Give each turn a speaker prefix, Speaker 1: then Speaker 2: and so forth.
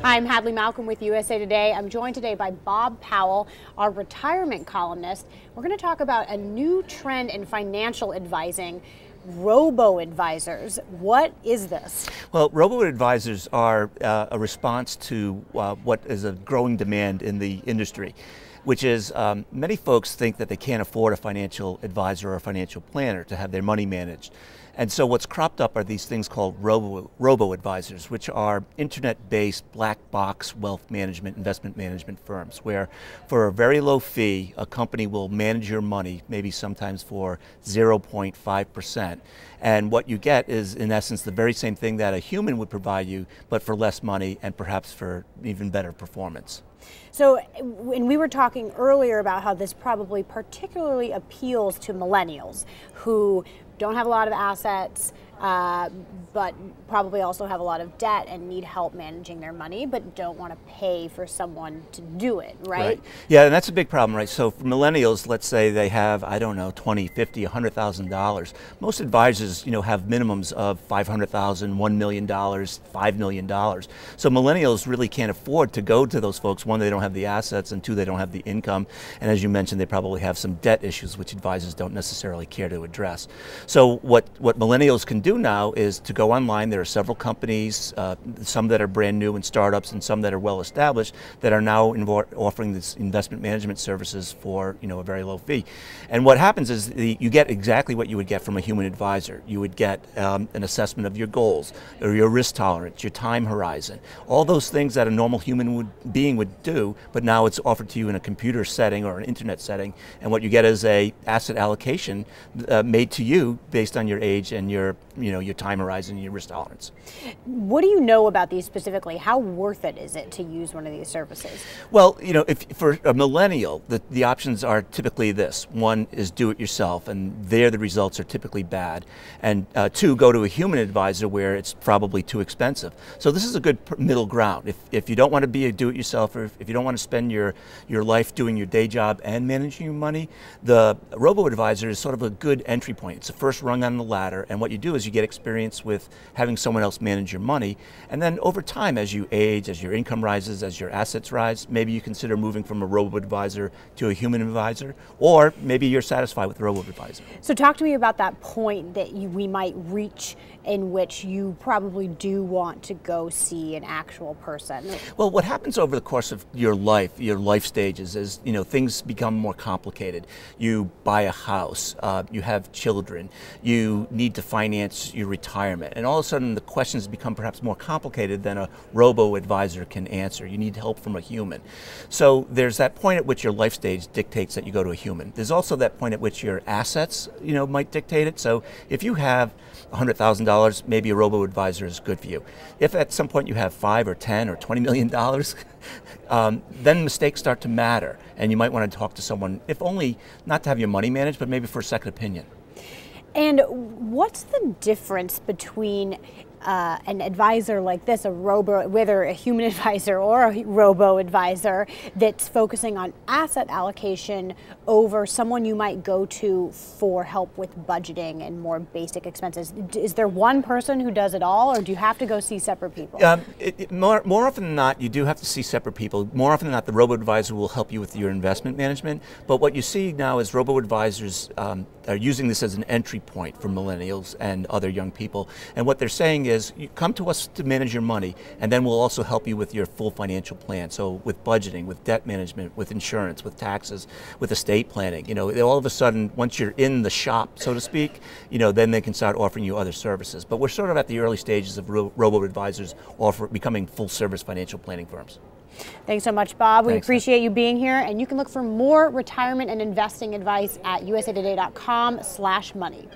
Speaker 1: I'm Hadley Malcolm with USA Today. I'm joined today by Bob Powell, our retirement columnist. We're going to talk about a new trend in financial advising, robo-advisors. What is this?
Speaker 2: Well, robo-advisors are a response to what is a growing demand in the industry, which is many folks think that they can't afford a financial advisor or a financial planner to have their money managed. And so what's cropped up are these things called robo-advisors, which are internet-based black box wealth management, investment management firms, where for a very low fee, a company will manage your money, maybe sometimes for 0.5%. And what you get is, in essence, the very same thing that a human would provide you, but for less money and perhaps for even better performance.
Speaker 1: So, and we were talking earlier about how this probably particularly appeals to millennials who don't have a lot of assets, but probably also have a lot of debt and need help managing their money, but don't want to pay for someone to do it, right?
Speaker 2: Yeah, and that's a big problem, right? So for millennials, let's say they have, I don't know, $20, $50, $100,000. Most advisors, have minimums of $500,000, $1 million, $5 million. So millennials really can't afford to go to those folks. One, they don't have the assets, and two, they don't have the income. And as you mentioned, they probably have some debt issues, which advisors don't necessarily care to address. So what millennials can do now is to go online. There are several companies, some that are brand new and startups, and some that are well established, that are now offering this investment management services for a very low fee. And what happens is you get exactly what you would get from a human advisor. You would get an assessment of your goals, or your risk tolerance, your time horizon, all those things that a normal human being would do, but now it's offered to you in a computer setting or an internet setting. And what you get is a asset allocation made to you based on your age and your time horizon and your risk tolerance.
Speaker 1: What do you know about these specifically? How worth it is it to use one of these services?
Speaker 2: Well, if for a millennial, the options are typically this. One is do it yourself, and there the results are typically bad. And two, go to a human advisor where it's probably too expensive. So this is a good middle ground. If you don't want to be a do-it-yourselfer, if you don't want to spend your life doing your day job and managing your money, the robo-advisor is sort of a good entry point. It's the first rung on the ladder, and what you do is you get experience with having someone else manage your money, and then over time, as you age, as your income rises, as your assets rise, maybe you consider moving from a robo-advisor to a human advisor, or maybe you're satisfied with the robo-advisor.
Speaker 1: So talk to me about that point that we might reach in which you probably do want to go see an actual person.
Speaker 2: Well, what happens over the course of your life stages is, things become more complicated. You buy a house, you have children, you need to finance your retirement, and all of a sudden the questions become perhaps more complicated than a robo-advisor can answer. You need help from a human. So there's that point at which your life stage dictates that you go to a human. There's also that point at which your assets, might dictate it. So if you have $100,000, maybe a robo-advisor is good for you. If at some point you have $5 or $10 or $20 million, then mistakes start to matter, and you might want to talk to someone, if only not to have your money managed, but maybe for a second opinion.
Speaker 1: And what's the difference between an advisor like this, whether a human advisor or a robo-advisor that's focusing on asset allocation over someone you might go to for help with budgeting and more basic expenses? Is there one person who does it all, or do you have to go see separate people?
Speaker 2: More often than not, you do have to see separate people. More often than not, the robo-advisor will help you with your investment management. But what you see now is robo-advisors are using this as an entry point for millennials and other young people. And what they're saying is, you come to us to manage your money, and then we'll also help you with your full financial plan. So with budgeting, with debt management, with insurance, with taxes, with estate planning. All of a sudden, once you're in the shop, so to speak, then they can start offering you other services. But we're sort of at the early stages of robo-advisors becoming full-service financial planning firms.
Speaker 1: Thanks so much, Bob. We
Speaker 2: Thanks,
Speaker 1: appreciate you being here, and you can look for more retirement and investing advice at usatoday.com/money.